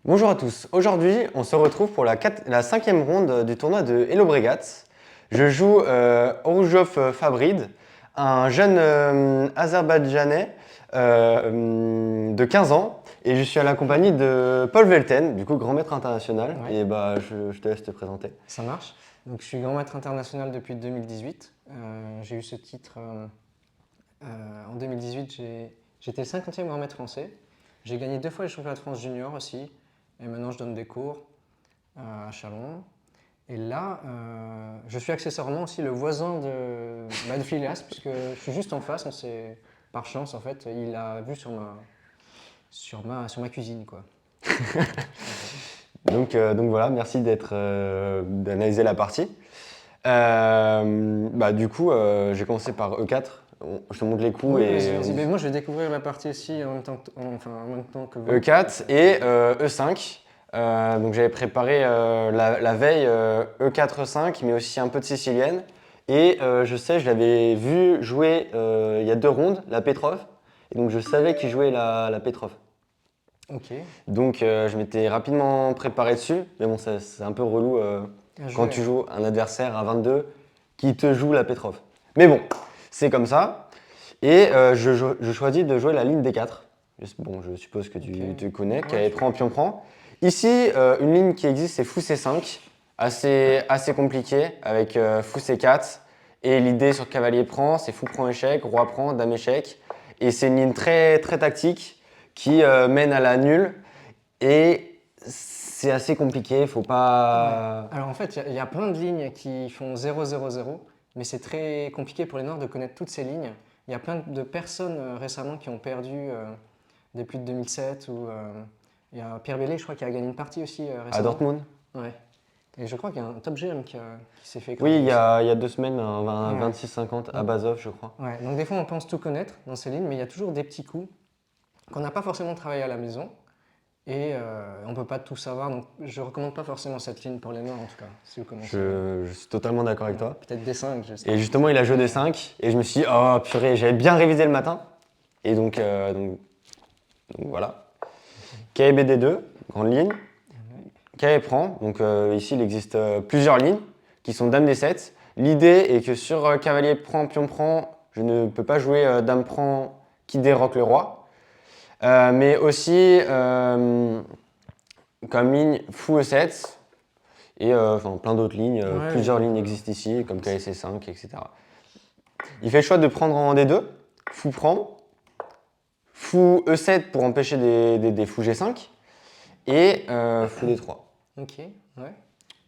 Bonjour à tous, aujourd'hui on se retrouve pour la cinquième ronde du tournoi de Hello Bregat. Je joue Ourjov Fabrid, un jeune Azerbaïdjanais de 15 ans, et je suis à la compagnie de Paul Velten, du coup grand maître international, Ouais. et bah je te laisse te présenter. Ça marche. Donc, je suis grand maître international depuis 2018. J'ai eu ce titre en 2018. J'étais le 50e grand maître français. J'ai gagné 2 fois les championnats de France junior aussi. Et maintenant, je donne des cours à Chalon. Et là, je suis accessoirement aussi le voisin de Phileas, puisque je suis juste en face. Par chance, en fait, il a vu sur ma cuisine, quoi. Donc voilà, merci d'analyser la partie. Du coup, j'ai commencé par E4. Je te montre les coups Oui, et vas-y. Mais moi, je vais découvrir la partie aussi en même temps que vous. E4 et E5. Donc j'avais préparé la veille E4, E5, mais aussi un peu de sicilienne. Et je sais, je l'avais vu jouer il y a 2 rondes, la Petrov. Et donc je savais qu'il jouait la Petrov. Ok. Donc je m'étais rapidement préparé dessus. Mais bon, c'est un peu relou Bien quand joué. tu joues un adversaire à 22 qui te joue la Petrov. Mais bon, c'est comme ça. Et je choisis de jouer la ligne D4. Bon, je suppose que tu connais, Ouais, qui prend, pion prend. Ici, une ligne qui existe, c'est fou C5, assez compliqué, avec fou C4. Et l'idée sur cavalier prend, c'est fou prend échec, roi prend, dame échec. Et c'est une ligne très tactique qui mène à la nulle. Et c'est assez compliqué, faut ouais. pas. Alors en fait, il y a plein de lignes qui font 0-0-0, mais c'est très compliqué pour les Noirs de connaître toutes ces lignes. Il y a plein de personnes récemment qui ont perdu depuis 2007. Il y a Pierre Bellé, je crois, qui a gagné une partie aussi À récemment. Dortmund? Ouais. Et je crois qu'il y a un top GM qui s'est fait Oui, écraser aussi. il y a 2 semaines, un Ouais. 26-50 à Donc, Bazov, je crois. ouais. Donc des fois, on pense tout connaître dans ces lignes, mais il y a toujours des petits coups qu'on n'a pas forcément travaillé à la maison. Et on ne peut pas tout savoir, donc je ne recommande pas forcément cette ligne pour les Noirs en tout cas, si vous commencez. Je suis totalement d'accord avec Ouais, toi. peut-être des 5, je sais Et pas. justement, il a joué des 5 et je me suis dit, oh purée, j'avais bien révisé le matin. Et donc voilà. KBD2, grande ligne. KB prend. Donc ici, il existe plusieurs lignes qui sont Dame D7. L'idée est que sur cavalier prend, pion prend, je ne peux pas jouer Dame prend qui déroque le roi. Mais aussi, comme ligne fou E7 et plein d'autres lignes. Ouais, Plusieurs lignes existent ici, comme KSC5, etc. Il fait le choix de prendre en D2, fou prend, fou E7 pour empêcher des fous G5 et fou D3. ok, ouais.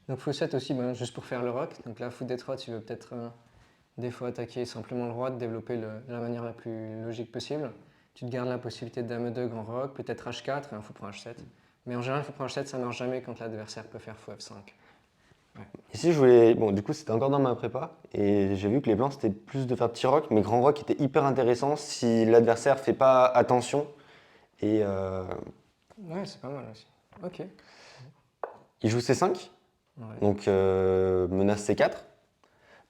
Donc fou 7 aussi, ben, juste pour faire le rock. Donc là, fou D3, tu veux peut-être des fois attaquer simplement le roi, de développer de la manière la plus logique possible. Tu te gardes la possibilité de dame 2 grand rock, peut-être H4 et un fou prend H7. Mais en général, fou prend H7, ça marche jamais quand l'adversaire peut faire fou F5. Ouais. Ici, je voulais. Bon, du coup, c'était encore dans ma prépa et j'ai vu que les blancs c'était plus de faire petit rock, mais grand rock était hyper intéressant si l'adversaire fait pas attention et Ouais, c'est pas mal aussi. Ok. il joue C5, Ouais. donc menace C4,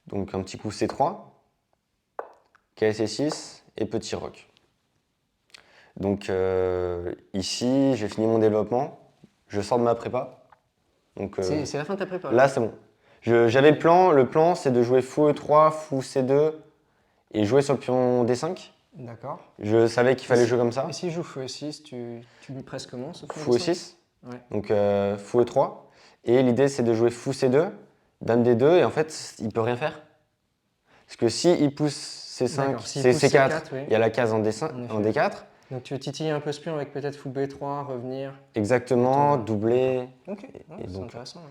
donc un petit coup C3, KSC6 et petit rock. Donc ici, j'ai fini mon développement, je sors de ma prépa. Donc C'est la fin de ta prépa là, là. c'est bon. J'avais le plan. Le plan, c'est de jouer fou E3, fou C2 et jouer sur le pion D5. D'accord. Je savais qu'il fallait jouer comme ça. Et si je joue fou E6, tu lui presses comment ce fou Fou D5? E6, Ouais. donc fou E3. Et l'idée, c'est de jouer fou C2, dame D2, et en fait, il peut rien faire. Parce que si il pousse C5, D'accord, s'il c'est pousse C4, C4, oui, il y a la case en, D5, en en effet. D4. Donc tu veux titiller un peu ce pion avec peut-être fou B3, revenir, et tour Exactement, dame. doublé. Ok, ouais, Et, c'est donc, intéressant.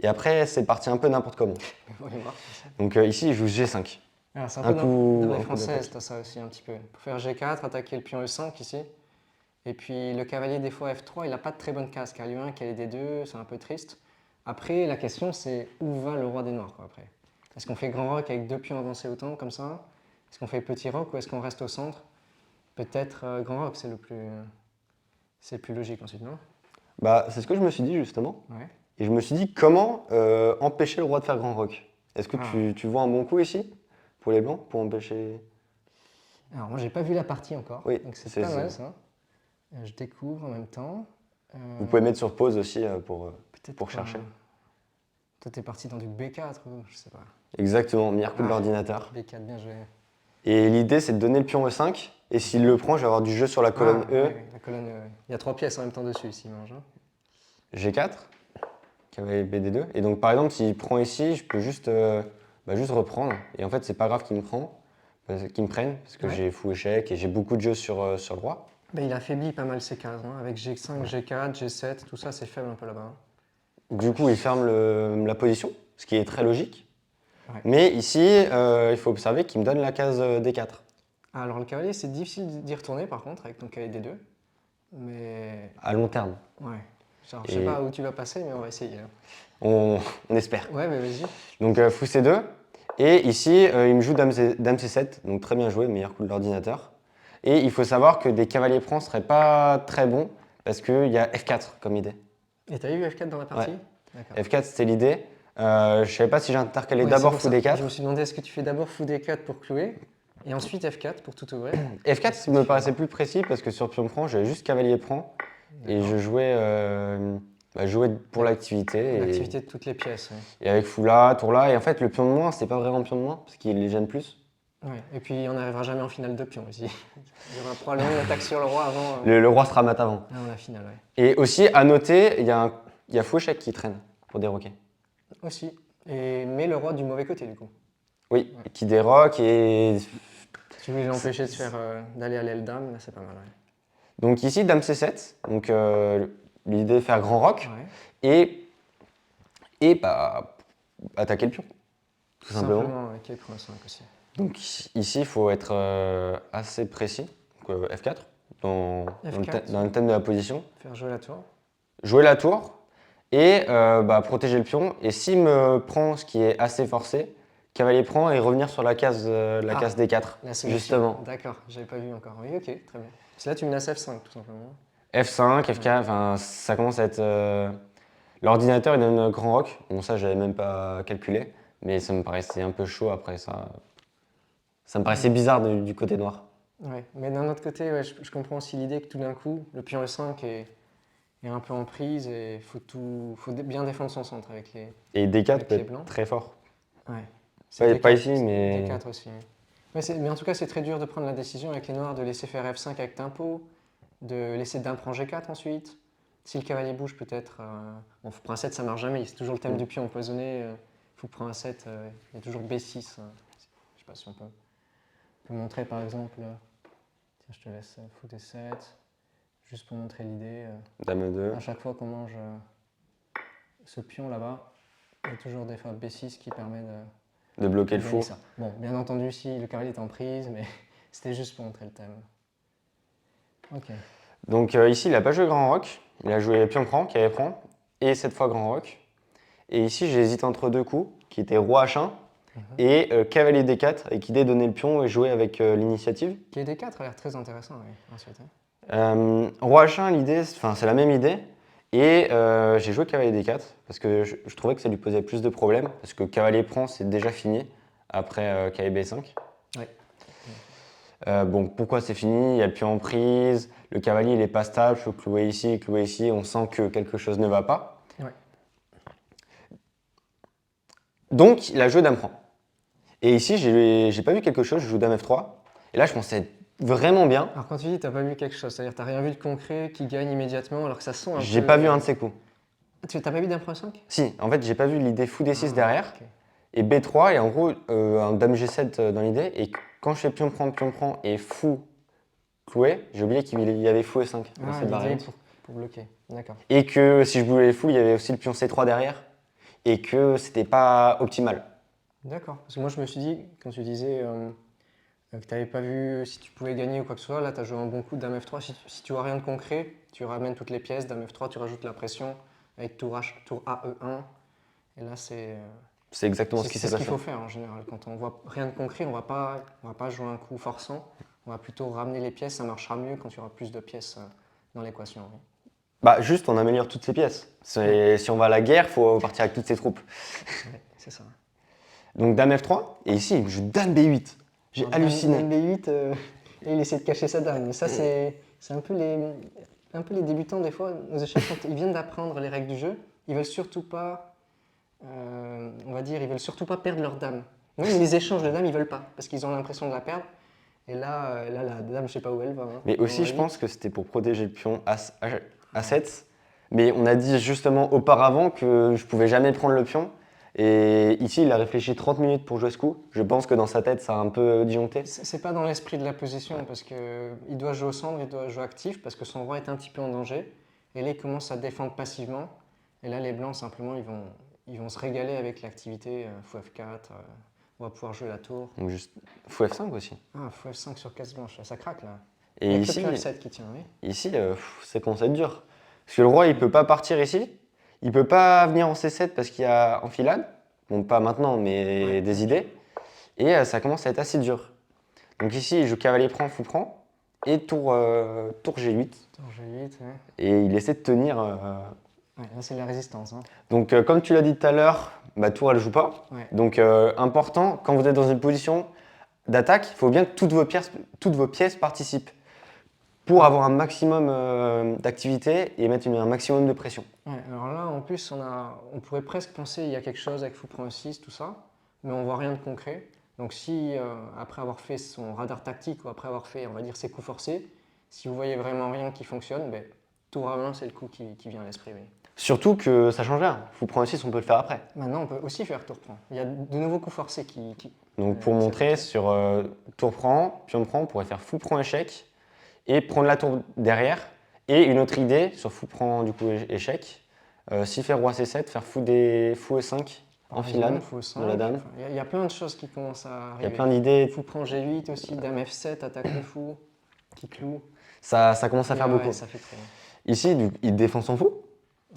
et après, c'est parti un peu n'importe comment. On va voir. Donc ici, il joue G5. Alors, c'est un Un peu dans coup, les un coup françaises, d'attaque. t'as ça aussi un petit peu. Pour faire G4, attaquer le pion E5 ici. Et puis le cavalier, des fois F3, il n'a pas de très bonne case. Cavalier 1, cavalier D2, c'est un peu triste. Après, la question, c'est où va le roi des Noirs quoi, après. Est-ce qu'on fait grand rock avec 2 pions avancés autant, comme ça? Est-ce qu'on fait petit rock ou est-ce qu'on reste au centre? Peut-être grand rock, c'est le plus logique ensuite, non? Bah, c'est ce que je me suis dit justement. Ouais. Et je me suis dit, comment empêcher le roi de faire grand rock? Est-ce que Ah. tu vois un bon coup ici pour les blancs pour empêcher. Alors moi, j'ai pas vu la partie encore, Oui, donc c'est c'est. pas mal ça. Je découvre en même temps. Vous pouvez mettre sur pause aussi peut-être pour chercher. Toi, t'es parti dans du B4 ou je sais pas. Exactement, meilleur coup de Ah. l'ordinateur. B4, bien joué. Et l'idée, c'est de donner le pion E5. Et s'il le prend, je vais avoir du jeu sur la colonne Ah, E. oui, la colonne E, ouais. Il y a 3 pièces en même temps dessus s'il mange. Hein. G4, cavalier BD2. Et donc, par exemple, s'il prend ici, je peux juste reprendre. Et en fait, c'est pas grave qu'il me prenne, parce que Ouais. j'ai fou échec et j'ai beaucoup de jeux sur le roi. Ben, il affaiblit pas mal ses cases. Hein. Avec G5, G4, G7, tout ça, c'est faible un peu là-bas. Hein. Du coup, il ferme la position, ce qui est très logique. Ouais. Mais ici, il faut observer qu'il me donne la case D4. Alors, le cavalier, c'est difficile d'y retourner par contre avec ton cavalier D2. Mais. À long terme. Ouais. Genre, je sais Et pas où tu vas passer, mais on va essayer. Hein. on espère. Ouais, mais vas-y. Donc fou C2. Et ici, il me joue dame C7. Donc très bien joué, meilleur coup de l'ordinateur. Et il faut savoir que des cavaliers francs ne seraient pas très bons parce qu'il y a F4 comme idée. Et t'as eu F4 dans la partie? Ouais. D'accord. F4, c'était l'idée. Je ne savais pas si j'intercalais Ouais, d'abord c'est pour fou ça. D4. Je me suis demandé est-ce que tu fais d'abord fou D4 pour clouer et ensuite F4 pour tout ouvrir? F4 me paraissait plus précis parce que sur pion prend, j'avais juste cavalier prend et je jouais, pour l'activité. L'activité de toutes les pièces. Ouais. Et avec fou là, tour là. Et en fait, le pion de moins, c'est pas vraiment pion de moins parce qu'il les gêne plus. Ouais. Et puis on n'arrivera jamais en finale de pion aussi. Il y aura probablement une attaque sur le roi avant, Le roi sera mat avant. avant la finale. Ouais. Et aussi, à noter, il y a fou échec qui traîne pour déroquer. Aussi. Mais le roi du mauvais côté du coup. Oui, qui déroque et. Tu voulais l'empêcher de faire d'aller à l'aile dame, là c'est pas mal. Ouais. Donc ici, dame C7. Donc l'idée de faire grand roc Ouais. et attaquer le pion, tout simplement. ouais, qui est point 5 aussi. Donc ici, il faut être assez précis. Donc, F4, dans le thème de la position. Faire jouer la tour. Jouer la tour et protéger le pion. Et s'il me prend ce qui est assez forcé, cavalier prend et revenir sur la case D4. La solution. Justement. D'accord, j'avais pas vu encore. Oui, ok, très bien. Parce que là, tu menaces F5 tout simplement. F5, F4, enfin, ça commence à être. L'ordinateur, il donne un grand roc. Bon, ça, j'avais même pas calculé, mais ça me paraissait un peu chaud après ça. Ça me paraissait bizarre du côté noir. Ouais, mais d'un autre côté, ouais, je comprends aussi l'idée que tout d'un coup, le pion E5 est un peu en prise et il faut bien défendre son centre avec les. Et D4 Avec peut les être blancs. très fort. Ouais. Pas ici, mais. D4 aussi. Ouais, mais en tout cas, c'est très dur de prendre la décision avec les noirs de laisser faire F5 avec tempo, de laisser dame prend G4 ensuite. Si le cavalier bouge, peut-être. Bon, fou prend A7, ça marche jamais. C'est toujours le thème du pion empoisonné. Fou prend A7, il y a toujours B6. Je sais pas si on peut montrer par exemple. Tiens, je te laisse fou D7. Juste pour montrer l'idée. Dame 2. À chaque fois qu'on mange ce pion là-bas, il y a toujours des fois B6 qui permet De bloquer le gagner fou. ça. Bon, bien entendu, si le cavalier est en prise, mais c'était juste pour montrer le thème. Ok. Donc ici, il n'a pas joué grand roc. Il a joué pion prend, cavalier prend, et cette fois grand roc. Et ici, j'hésite entre deux coups, qui étaient roi H1 et cavalier D4, avec idée de donner le pion et jouer avec l'initiative. Qui est D4 a l'air très intéressant, oui, ensuite. Hein. Roi H1, l'idée, c'est la même idée. Et j'ai joué cavalier D4 parce que je trouvais que ça lui posait plus de problèmes. Parce que cavalier prend, c'est déjà fini après cavalier B5. Ouais. Bon, pourquoi c'est fini? Il y a le pion en prise, le cavalier il n'est pas stable, je peux clouer ici, on sent que quelque chose ne va pas. Ouais. Donc il a joué dame prend. Et ici, j'ai pas vu quelque chose, je joue dame F3. Et là, je pensais être vraiment bien. Alors quand tu dis t'as pas vu quelque chose, c'est-à-dire t'as rien vu de concret qui gagne immédiatement alors que ça sent un peu... J'ai pas vu un de ses coups. T'as pas vu dame prend 5? Si, en fait, j'ai pas vu l'idée fou D6 derrière. Ok. Et B3, et en gros, un dame G7 dans l'idée. Et quand je fais pion prend et fou cloué, j'ai oublié qu'il y avait fou E5 dans cette l'idée variante. pour bloquer, d'accord. Et que si je voulais les fous, il y avait aussi le pion C3 derrière. Et que c'était pas optimal. D'accord. Parce que moi je me suis dit, quand tu disais que tu n'avais pas vu si tu pouvais gagner ou quoi que ce soit, là tu as joué un bon coup de dame F3. Si tu vois rien de concret, tu ramènes toutes les pièces, dame F3, tu rajoutes la pression avec tour A, E1. Et là c'est exactement ce qui s'est ce qu'il passé. faut faire en général. Quand on voit rien de concret, on va pas jouer un coup forçant. On va plutôt ramener les pièces, ça marchera mieux quand il y aura plus de pièces dans l'équation. Oui. Bah juste, on améliore toutes ces pièces. Si on va à la guerre, il faut partir avec toutes ses troupes. Ouais, c'est ça. Donc dame F3, et ici, il joue dame B8. J'ai halluciné. Dame B8, et il essaie de cacher sa dame. Mais ça, c'est un peu un peu les débutants, des fois, aux échecs, quand ils viennent d'apprendre les règles du jeu, ils veulent surtout pas, on va dire, ils veulent surtout pas perdre leur dame. Même les échanges de dames, ils veulent pas, parce qu'ils ont l'impression de la perdre. Et là, la dame, je sais pas où elle va. Hein, Mais à aussi, mon je avis. pense que c'était pour protéger le pion A7. Mais on a dit justement auparavant que je pouvais jamais prendre le pion. Et ici, il a réfléchi 30 minutes pour jouer ce coup. Je pense que dans sa tête, ça a un peu disjoncté. C'est pas dans l'esprit de la position, parce que il doit jouer au centre, il doit jouer actif, parce que son roi est un petit peu en danger. Et là, il commence à défendre passivement. Et là, les blancs, simplement, ils vont se régaler avec l'activité fou F4. On va pouvoir jouer la tour. Donc juste fou F5 aussi. Ah, fou F5 sur case blanche, ça craque là. Et Il n'y a ici, que le F7 qui tient, oui. ici c'est commence à être dur. Parce que le roi, il peut pas partir ici. Il peut pas venir en C7 parce qu'il y a enfilade. Bon, pas maintenant, mais Ouais. des idées. Et ça commence à être assez dur. Donc ici, il joue cavalier prend, fou prend. Et tour G8. Tour G8, ouais. Et il essaie de tenir. Ouais, là, c'est la résistance. Hein. Donc, comme tu l'as dit tout à l'heure, bah, tour, elle joue pas. Ouais. Donc, important, quand vous êtes dans une position d'attaque, il faut bien que toutes vos pièces participent pour avoir un maximum d'activité et mettre un maximum de pression. Ouais, alors là, en plus, on pourrait presque penser qu'il y a quelque chose avec fou prend E6, tout ça, mais on voit rien de concret. Donc si, après avoir fait son radar tactique ou après avoir fait, on va dire, ses coups forcés, si vous voyez vraiment rien qui fonctionne, ben, tour A1, c'est le coup qui vient à l'esprit. Oui. Surtout que ça change rien. Fou prend aussi, on peut le faire après. Maintenant, on peut aussi faire tour prend. Il y a de nouveaux coups forcés Donc, pour ça montrer, fait- sur tour prend, pion prend, on pourrait faire fou prend échec et prendre la tour derrière. Et une autre idée sur fou prend du coup échec, si fait roi C7, faire fou E5 en filade fou de la dame. Enfin, il y a plein de choses qui commencent à Il y a arriver. plein d'idées. Fou prend G8 aussi, dame F7, attaque le fou, qui cloue. Ça commence à faire Ouais, beaucoup. ça fait trop. Ici, il défend son fou.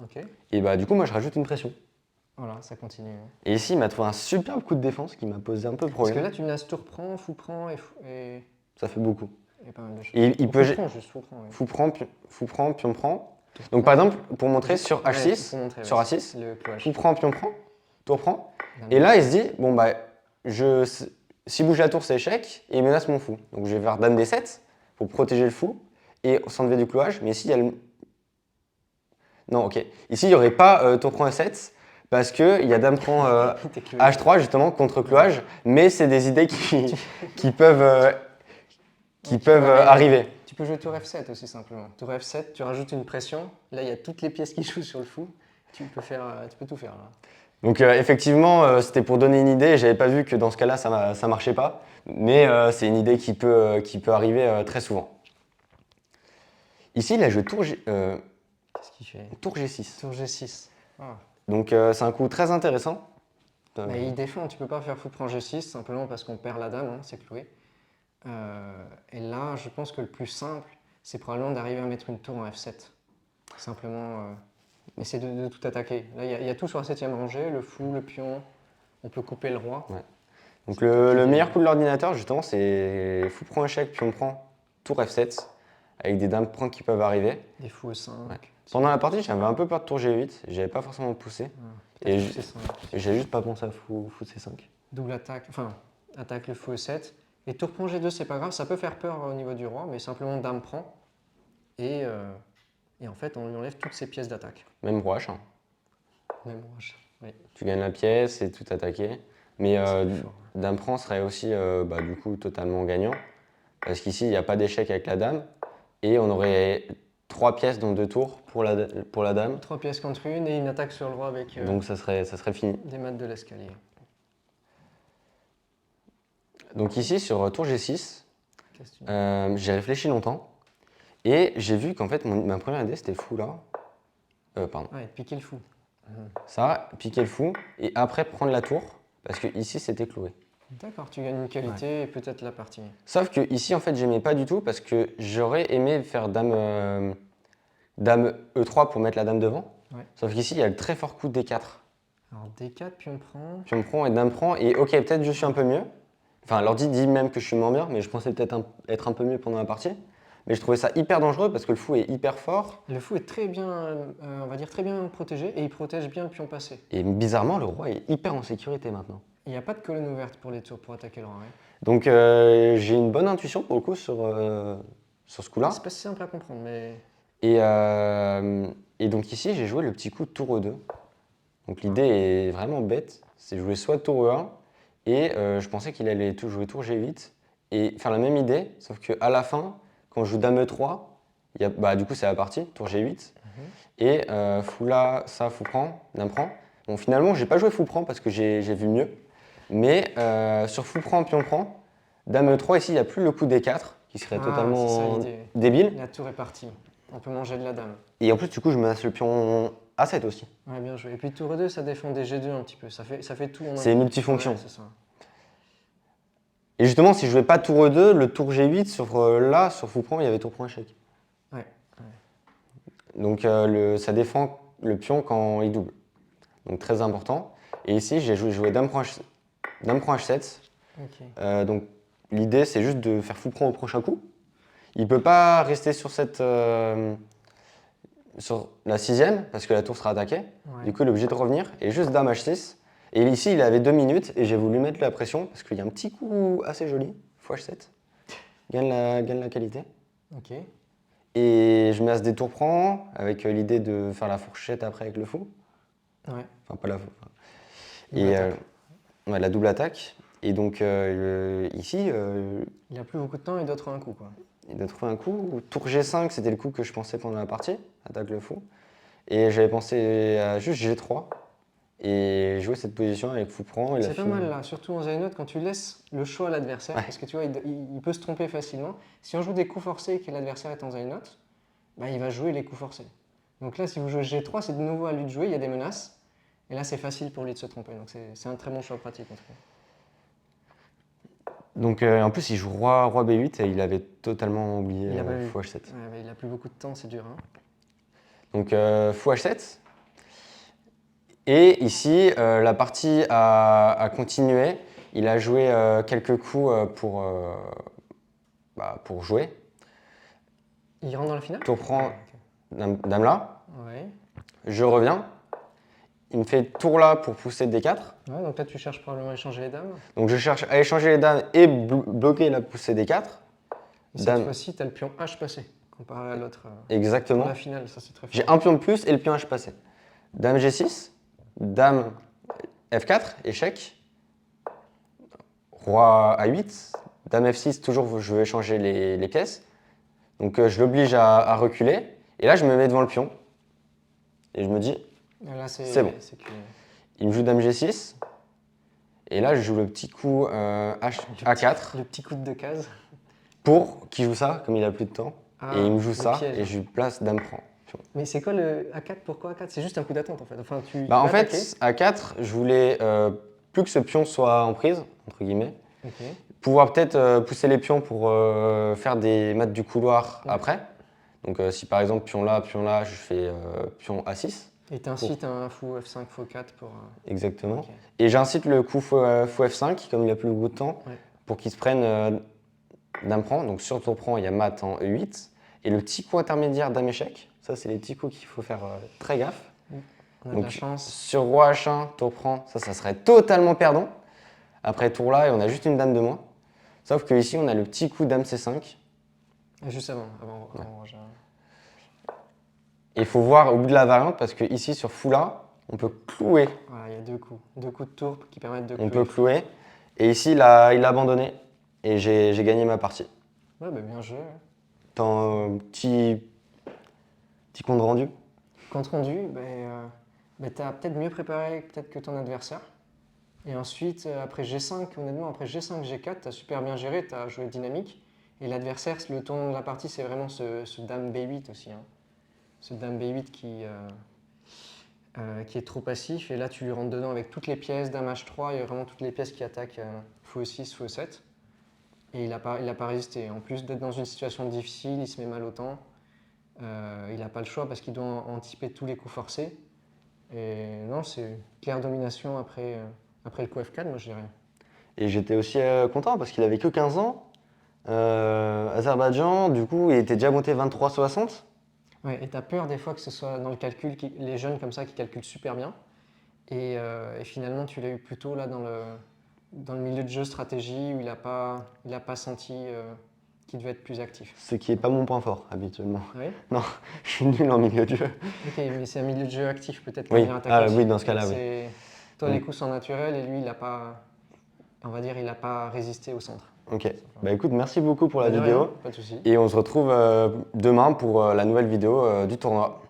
Ok, Et bah du coup, moi, je rajoute une pression. voilà, ça continue. Hein. Et ici, il m'a trouvé un superbe coup de défense qui m'a posé un peu Parce que problème. là, tu menaces tour prend, fou prend Ça fait beaucoup. et pas mal de choses. Et il Ou peut fou prend, juste fou prend. Ouais. fou prend, pion prend. Tour Donc prend. par exemple, pour montrer Juste- sur ouais, H6, pour montrer, sur ouais, A6, le cloche. fou prend, pion prend, tour prend. Dame Et là, il se dit, bon bah, si bouge la tour, c'est échec, et il menace mon fou. Donc je vais faire dame D7 pour protéger le fou et s'enlever du clouage. Mais ici, il y a le... Non, ok. Ici, il n'y aurait pas tour prend E7 parce qu'il y a dame prend T'es cloué. H3 justement contre clouage, mais c'est des idées qui peuvent, arriver. Tu peux jouer tour F7 aussi simplement. Tour F7, tu rajoutes une pression. Là, il y a toutes les pièces qui jouent sur le fou. Tu peux tout faire là. Donc effectivement, c'était pour donner une idée. J'avais pas vu que dans ce cas-là, ça marchait pas, mais c'est une idée qui peut arriver très souvent. Ici, il a joué Qu'est-ce qu'il fait tour G6. Tour G6. Ah. Donc c'est un coup très intéressant. Mais il défend, tu peux pas faire fou prend G6 simplement parce qu'on perd la dame, hein, c'est cloué. Et là, je pense que le plus simple, c'est probablement d'arriver à mettre une tour en F7. Simplement, essayer de tout attaquer. Là, il y a tout sur la 7ème rangée, le fou, le pion, on peut couper le roi. Ouais. Donc le meilleur coup de l'ordinateur, justement, c'est fou prend échec, pion prend, tour F7, avec des dames prend qui peuvent arriver. Des fous E5. Ouais. Pendant la partie, j'avais un peu peur de tour G8, j'avais pas forcément poussé. Et Peut-être fou C5. j'ai juste pas pensé à fou C5. Double attaque, enfin, attaque le fou E7. Et tour prend G2, c'est pas grave, ça peut faire peur au niveau du roi, mais simplement dame prend. Et en fait, on lui enlève toutes ses pièces d'attaque. Même roi H1. Même roi. Oui. Tu gagnes la pièce et tout attaqué. Mais C'est fort. dame prend serait aussi du coup totalement gagnant. Parce qu'ici, il n'y a pas d'échec avec la dame. Et on aurait 3 pièces dans 2 tours pour la dame. 3 pièces contre une et une attaque sur le roi avec Donc ça serait fini. des mates de l'escalier. Donc ici, sur tour G6, Qu'est-ce que tu dis j'ai réfléchi longtemps. Et j'ai vu qu'en fait, ma première idée, c'était le fou là. Pardon. Ouais, piquer le fou. Ça, piquer le fou. Et après, prendre la tour. Parce que ici, c'était cloué. D'accord, tu gagnes une qualité et peut-être la partie. Sauf que ici, en fait, j'aimais pas du tout parce que j'aurais aimé faire dame E3 pour mettre la dame devant. Ouais. Sauf qu'ici, il y a le très fort coup de D4. Alors D4, puis on prend. Puis on prend et dame prend. Et ok, peut-être je suis un peu mieux. Enfin, l'ordi dit même que je suis moins bien, mais je pensais peut-être être un peu mieux pendant la partie. Mais je trouvais ça hyper dangereux parce que le fou est hyper fort. Le fou est très bien, on va dire très bien protégé et il protège bien le pion passé. Et bizarrement, le roi est hyper en sécurité maintenant. Il n'y a pas de colonne ouverte pour les tours pour attaquer le roi. Ouais. Donc j'ai une bonne intuition pour le coup sur ce coup-là. C'est pas si simple à comprendre, mais Et donc ici, j'ai joué le petit coup de tour E2. Donc l'idée est vraiment bête, c'est jouer soit tour E1, et je pensais qu'il allait jouer tour G8, et faire la même idée, sauf qu'à la fin, quand je joue dame E3, du coup c'est la partie, tour G8, et fou là, ça, fou prend, dame prend. Bon, finalement, j'ai pas joué fou prend parce que j'ai vu mieux, mais sur fou prend, pion prend, dame E3, ici, il n'y a plus le coup D4, qui serait C'est ça totalement l'idée. débile. La tour est partie. On peut manger de la dame. Et en plus, du coup, je menace le pion A7 aussi. Ouais, bien joué. Et puis tour E2, ça défend des G2 un petit peu. Ça fait tout en un C'est coup. multifonction. Ouais, c'est ça. Et justement, si je jouais pas tour E2, le tour G8, sur fou prend, il y avait tour prend échec. Ouais. Donc ça défend le pion quand il double. Donc très important. Et ici, j'ai joué dame prend H7. Ok. Donc l'idée, c'est juste de faire fou prend au prochain coup. Il peut pas rester sur sur la sixième, parce que la tour sera attaquée. Ouais. Du coup, il est obligé de revenir. Et juste dame H6. Et ici, il avait 2 minutes, et j'ai voulu mettre la pression, parce qu'il y a un petit coup assez joli, fou H7. Gagne la qualité. Ok. Et je mets as des tours prend, avec l'idée de faire la fourchette après avec le fou. Ouais. Enfin, pas la fou. Double Et attaque. ouais, la double attaque. Et donc ici, Il a plus beaucoup de temps et d'autres un coup, quoi. il a trouvé un coup. Tour G5, c'était le coup que je pensais pendant la partie, attaque le fou. Et j'avais pensé à juste G3 et jouer cette position avec fou prend. C'est pas mal là, surtout en Zaynot, quand tu laisses le choix à l'adversaire, Ouais. parce que tu vois, il peut se tromper facilement. Si on joue des coups forcés et que l'adversaire est en Zaynot, bah, il va jouer les coups forcés. Donc là, si vous jouez G3, c'est de nouveau à lui de jouer, il y a des menaces. Et là, c'est facile pour lui de se tromper. Donc c'est un très bon choix pratique en tout cas. Donc en plus, il joue roi B8 et il avait totalement oublié Il a pas vu. fou H7. Ouais, bah, il a plus beaucoup de temps, c'est dur. Hein. Donc fou H7. Et ici, la partie a continué. Il a joué quelques coups pour jouer. Il rentre dans la finale. Tour prend, Ah, ok. dame là. Ouais. Je reviens. Il me fait tour là pour pousser D4. Ouais, donc là, tu cherches probablement à échanger les dames. Donc je cherche à échanger les dames et bloquer la poussée D4. Et cette Dame. fois-ci, tu as le pion H passé, comparé à l'autre. Pour Exactement. la finale, ça c'est très fort. J'ai un pion de plus et le pion H passé. Dame G6. Dame F4, échec. Roi A8. Dame F6, toujours je veux échanger les pièces. Donc je l'oblige à reculer. Et là, je me mets devant le pion. Et je me dis, Et là, c'est bon. c'est que- Il me joue Dame G6. Et là, je joue le petit coup A4 Le petit coup de deux cases. pour qu'il joue ça, comme il a plus de temps. Ah, Et il me joue le ça, piège. et je lui place Dame prend. Pion. Mais c'est quoi le A4? Pourquoi A4? C'est juste un coup d'attente en fait. Enfin, tu En vas fait, A4, je voulais plus que ce pion soit en prise, entre guillemets. attaquer. Ok. Pouvoir peut-être pousser les pions pour faire des maths du couloir Ouais. après. Donc si par exemple pion là, je fais pion A6. Et t'incites un fou F5, fou 4 pour. Exactement. Ok. Et j'incite le coup fou F5, comme il a plus beaucoup de temps, Ouais. pour qu'il se prenne dame prend. Donc sur tour prend, il y a mat en E8. Et le petit coup intermédiaire dame échec, ça c'est les petits coups qu'il faut faire très gaffe. On a de Donc la chance. sur roi H1, tour prend, ça serait totalement perdant. Après tour là, et on a juste une dame de moins. Sauf que ici on a le petit coup dame C5. Juste avant Roger. Et il faut voir au bout de la variante parce que ici sur fou là, on peut clouer. Voilà, il y a deux coups. Deux coups de tour qui permettent de On clouer. peut clouer. Et ici il a abandonné. Et j'ai gagné ma partie. Ouais, bah, bien joué. Dans petit compte rendu. Compte rendu, tu as peut-être mieux préparé peut-être que ton adversaire. Et ensuite, après G5, honnêtement, après G5, G4, tu as super bien géré, tu as joué dynamique. Et l'adversaire, le tournant de la partie, c'est vraiment ce dame B8 aussi. Hein. Ce dame B8 qui est trop passif. Et là, tu lui rentres dedans avec toutes les pièces, dame H3, il y a vraiment toutes les pièces qui attaquent fou E6, fou E7. Et il n'a pas résisté. En plus d'être dans une situation difficile, il se met mal au temps. Il n'a pas le choix parce qu'il doit anticiper tous les coups forcés. Et non, c'est claire domination après le coup F4, moi je dirais. Et j'étais aussi content parce qu'il avait que 15 ans. Azerbaïdjan, du coup, il était déjà monté 23-60. Ouais, et tu as peur des fois que ce soit dans le calcul, les jeunes comme ça qui calculent super bien. Et finalement, tu l'as eu plutôt là dans le milieu de jeu stratégie où il a pas senti qui devait être plus actif. Ce qui n'est pas mon point fort habituellement. Oui. Non, je suis nul en milieu de jeu. Ok, mais c'est un milieu de jeu actif, peut-être Oui. qu'un bien attaquant. Oui, dans ce cas-là, oui. Toi, Mm. les coups sont naturels et lui, il n'a pas, on va dire, il n'a pas résisté au centre. Ok. Bah écoute, merci beaucoup pour la De vidéo. rien, pas de souci. Et on se retrouve demain pour la nouvelle vidéo du tournoi.